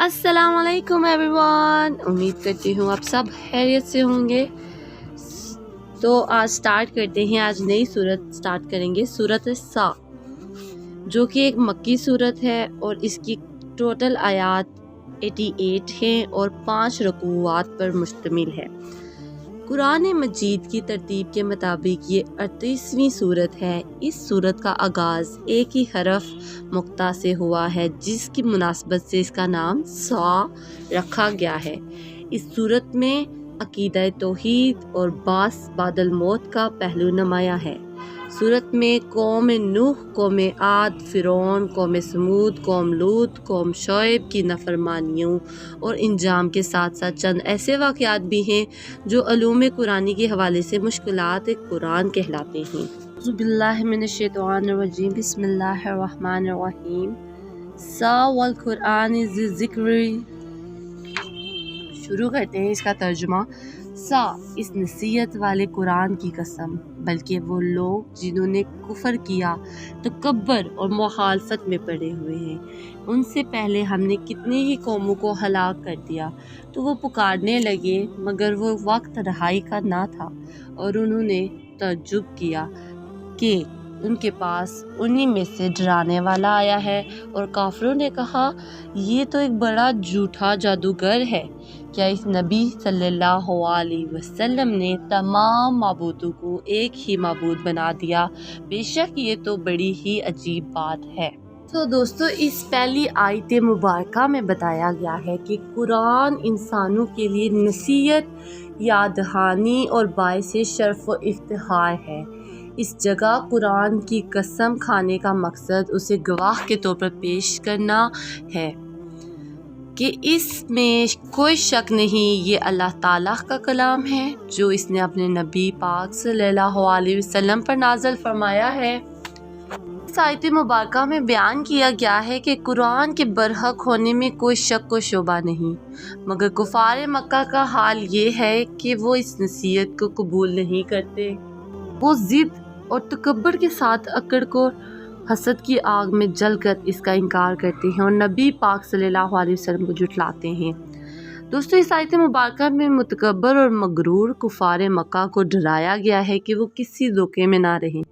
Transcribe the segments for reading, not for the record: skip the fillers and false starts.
अस्सलाम वालेकुम एवरीवन। उम्मीद करती हूँ आप सब खैरियत से होंगे। तो आज स्टार्ट करते हैं। आज नई सूरत स्टार्ट करेंगे, सूरत सा, जो कि एक मक्की सूरत है और इसकी टोटल आयात 88 हैं और 5 रकूआत पर मुश्तमिल है। कुरान मजीद की तरतीब के मुताबिक ये 38वीं सूरत है। इस सूरत का आगाज़ एक ही हरफ मुक्ता से हुआ है, जिसकी मुनासबत से इसका नाम सा रखा गया है। इस सूरत में अकीदा तौहीद और बास बादल मौत का पहलू नुमाया है। सूरत में कौम नूह, कौम आद, फ़िरौन, कौम समूद, कौम लूत, कौम शोएब की नफरमानियों और इंजाम के साथ साथ चंद ऐसे वाक़यात भी हैं जो अलूम कुरानी के हवाले से मुश्किलात कुरान कहलाते हैं। बिस्मिल्लाहिर्रहमानिर्रहीम, बिस्मिल्लाहिर्रहमानिर्रहीम। सा वल कुरान ज़िक्र। शुरू करते हैं इसका तर्जुमा। सा, इस नसीहत वाले कुरान की कसम, बल्कि वो लोग जिन्होंने कुफर किया, तकब्बर और मुखालफत में पड़े हुए हैं, उनसे पहले हमने कितनी ही कौमों को हलाक कर दिया। तो वो पुकारने लगे मगर वो वक्त रहाई का ना था, और उन्होंने तअज्जुब किया कि उनके पास उन्हीं में से डराने वाला आया है। और काफिरों ने कहा, ये तो एक बड़ा झूठा जादूगर है। क्या इस नबी सल्लल्लाहु अलैहि वसल्लम ने तमाम माबूदों को एक ही माबूद बना दिया? बेशक ये तो बड़ी ही अजीब बात है। तो दोस्तों, इस पहली आयत मुबारका में बताया गया है कि कुरान इंसानों के लिए नसीहत, याद दहानी और बाइस शर्फ व इफ्तिखार है। इस जगह कुरान की कसम खाने का मकसद उसे गवाह के तौर पर पेश करना है कि इसमें कोई शक नहीं, ये अल्लाह ताला का कलाम है जो इसने अपने नबी पाक सल्लल्लाहु अलैहि वसल्लम पर नाज़िल फरमाया है। इस आयत मुबारका में बयान किया गया है कि कुरान के बरहक होने में कोई शक व शुबा नहीं, मगर कुफार मक्का का हाल ये है कि वो इस नसीहत को कबूल नहीं करते। वो ज़िद और तकब्बर के साथ अकड़ को हसद की आग में जलकर इसका इनकार करते हैं और नबी पाक सल्लल्लाहु अलैहि वसल्लम को जुटलाते हैं। दोस्तों, इस आयत मुबारका में मुतकब्बर और मगरूर कुफार मक्का को डराया गया है कि वो किसी धोखे में ना रहें,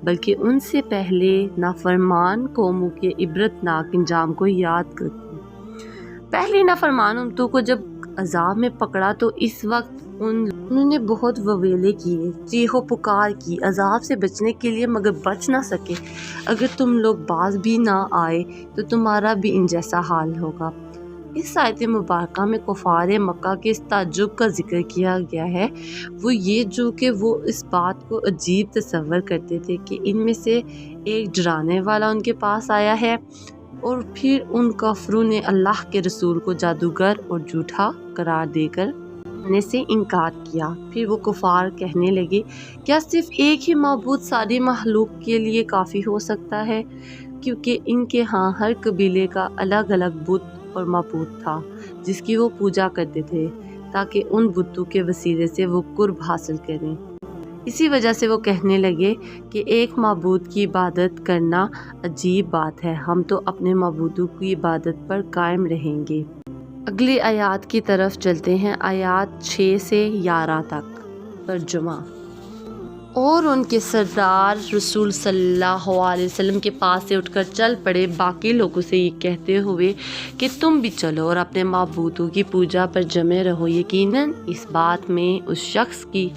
बल्कि उनसे पहले नाफरमान कौमों के इबरतनाक इंजाम को याद करें। पहली नाफरमान उम्मतों को जब अजाब में पकड़ा तो इस वक्त उन्होंने बहुत ववेले किए, चीखो पुकार की अजाब से बचने के लिए, मगर बच ना सके। अगर तुम लोग बाज भी ना आए तो तुम्हारा भी इन जैसा हाल होगा। इस आयत मुबारका में कुफार मक्का के इस ताज्जुब का जिक्र किया गया है, वो ये जो कि वो इस बात को अजीब तसव्वुर करते थे कि इनमें से एक डराने वाला उनके पास आया है, और फिर उन काफिरों ने अल्लाह के रसूल को जादूगर और झूठा करार देकर ने से इनकार किया। फिर वो कुफार कहने लगे, क्या सिर्फ एक ही माबूद सारी महलूक के लिए काफ़ी हो सकता है? क्योंकि इनके यहाँ हर कबीले का अलग अलग बुत और माबूद था जिसकी वो पूजा करते थे, ताकि उन बुतों के वसीले से वो कुर्ब हासिल करें। इसी वजह से वो कहने लगे कि एक माबूद की इबादत करना अजीब बात है, हम तो अपने माबूदों की इबादत पर कायम रहेंगे। अगली आयात की तरफ चलते हैं, आयात 6 से 11 तक। तर्जुमा। और उनके सरदार रसूल सल्लल्लाहु अलैहि वसल्लम के पास से उठकर चल पड़े, बाकी लोगों से ये कहते हुए कि तुम भी चलो और अपने माबूदों की पूजा पर जमे रहो। यकीनन इस बात में उस शख्स की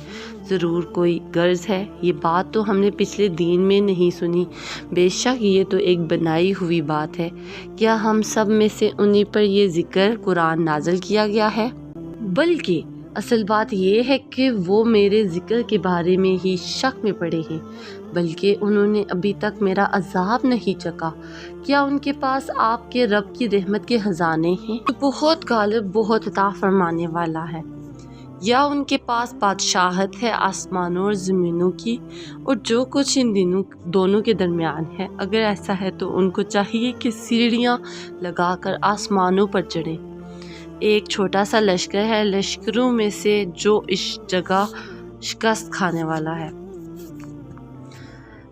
ज़रूर कोई गर्ज है। ये बात तो हमने पिछले दीन में नहीं सुनी, बेशक ये तो एक बनाई हुई बात है। क्या हम सब में से उन्हीं पर यह जिक्र कुरान नाज़िल किया गया है? बल्कि असल बात यह है कि वो मेरे ज़िक्र के बारे में ही शक में पड़े हैं, बल्कि उन्होंने अभी तक मेरा अजाब नहीं चखा। क्या उनके पास आपके रब की रहमत के ख़जाने हैं जो बहुत गालिब, बहुत अता फरमाने वाला है? या उनके पास बादशाहत है आसमानों और ज़मीनों की और जो कुछ इन दोनों के दरमियान है? अगर ऐसा है तो उनको चाहिए कि सीढ़ियाँ लगाकर आसमानों पर चढ़ें। एक छोटा सा लश्कर है लश्करों में से जो इस जगह शिकस्त खाने वाला है।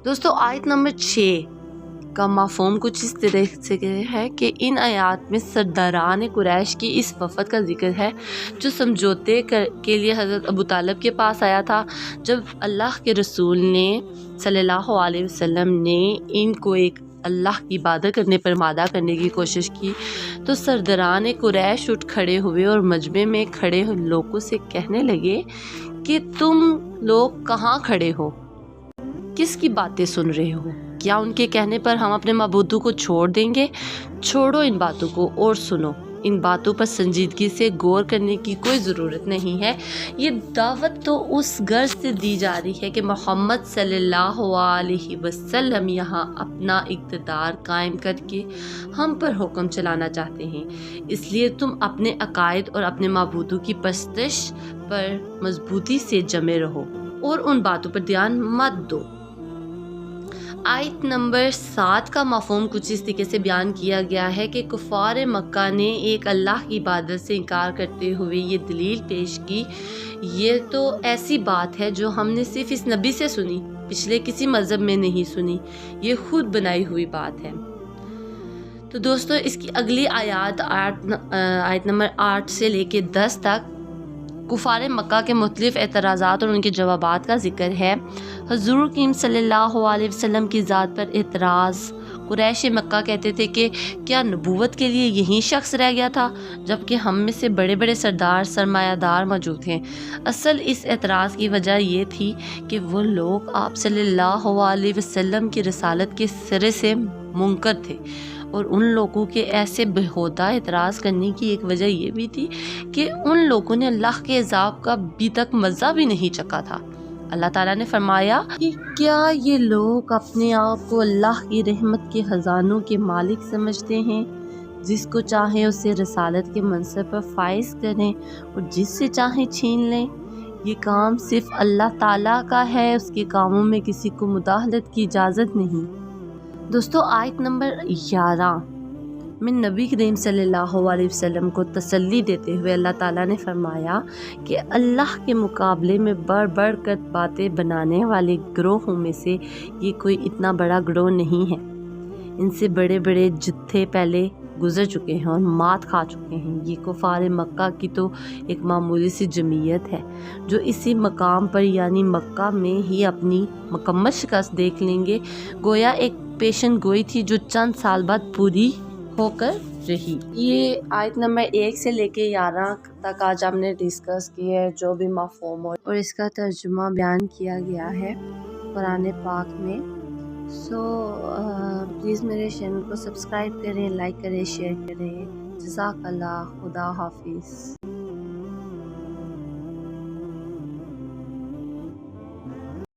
दोस्तों, आयत नंबर 6 کا مفہوم کچھ اس طرح سے ہے کہ ان آیات میں سرداران قریش کی اس وفد کا ذکر ہے جو سمجھوتے کے لیے حضرت ابو طالب کے پاس آیا تھا۔ جب اللہ کے رسول نے صلی اللہ علیہ وسلم نے ان کو ایک اللہ کی عبادت کرنے پر مادہ کرنے کی کوشش کی تو سرداران قریش اٹھ کھڑے ہوئے اور مجمع میں کھڑے لوگوں سے کہنے لگے کہ تم لوگ کہاں کھڑے ہو، کس کی باتیں سن رہے ہو؟ کیا ان کے کہنے پر ہم اپنے معبودوں کو چھوڑ دیں گے؟ چھوڑو ان باتوں کو اور سنو۔ ان باتوں پر سنجیدگی سے غور کرنے کی کوئی ضرورت نہیں ہے۔ یہ دعوت تو اس غرض سے دی جا رہی ہے کہ محمد صلی اللہ علیہ وسلم یہاں اپنا اقتدار قائم کر کے ہم پر حکم چلانا چاہتے ہیں، اس لیے تم اپنے عقائد اور اپنے معبودوں کی پرستش پر مضبوطی سے جمے رہو اور ان باتوں پر دھیان مت دو۔ آیت نمبر 7 کا مفہوم کچھ اس طریقے سے بیان کیا گیا ہے کہ کفار مکہ نے ایک اللہ کی عبادت سے انکار کرتے ہوئے یہ دلیل پیش کی، یہ تو ایسی بات ہے جو ہم نے صرف اس نبی سے سنی، پچھلے کسی مذہب میں نہیں سنی، یہ خود بنائی ہوئی بات ہے۔ تو دوستو اس کی اگلی آیت نمبر 8 سے لے کے 10 تک کفار مکہ کے مختلف اعتراضات اور ان کے جوابات کا ذکر ہے۔ حضور کریم صلی اللہ علیہ وسلم کی ذات پر اعتراض۔ قریش مکہ کہتے تھے کہ کیا نبوت کے لیے یہی شخص رہ گیا تھا جبکہ ہم میں سے بڑے بڑے سردار سرمایہ دار موجود ہیں۔ اصل اس اعتراض کی وجہ یہ تھی کہ وہ لوگ آپ صلی اللہ علیہ وسلم کی رسالت کے سرے سے منکر تھے، اور ان لوگوں کے ایسے بیہودہ اعتراض کرنے کی ایک وجہ یہ بھی تھی کہ ان لوگوں نے اللہ کے عذاب کا ابھی تک مزہ بھی نہیں چکھا تھا۔ اللہ تعالیٰ نے فرمایا کہ کیا یہ لوگ اپنے آپ کو اللہ کی رحمت کے خزانوں کے مالک سمجھتے ہیں؟ جس کو چاہیں اسے رسالت کے منصب پر فائز کریں اور جس سے چاہیں چھین لیں۔ یہ کام صرف اللہ تعالیٰ کا ہے، اس کے کاموں میں کسی کو مداخلت کی اجازت نہیں۔ دوستو آیت نمبر 11 میں نبی کریم صلی اللہ علیہ وسلم کو تسلی دیتے ہوئے اللہ تعالیٰ نے فرمایا کہ اللہ کے مقابلے میں بڑھ بڑھ کر باتیں بنانے والے گروہوں میں سے یہ کوئی اتنا بڑا گروہ نہیں ہے۔ ان سے بڑے بڑے جتھے پہلے گزر چکے ہیں اور مات کھا چکے ہیں۔ یہ کفار مکہ کی تو ایک معمولی سی جمعیت ہے جو اسی مقام پر یعنی مکہ میں ہی اپنی مکمل شکست دیکھ لیں گے، گویا ایک پیشن گوئی تھی جو چند سال بعد پوری ہو کر رہی۔ یہ آیت نمبر 1 سے لے کے 11 تک آج ہم نے ڈسکس کی ہے، جو بھی مفہوم اور اس کا ترجمہ بیان کیا گیا ہے قرآن پاک میں۔ پلیز میرے چینل کو سبسکرائب کریں، لائک کریں، شیئر کریں۔ جزاک اللہ، خدا حافظ۔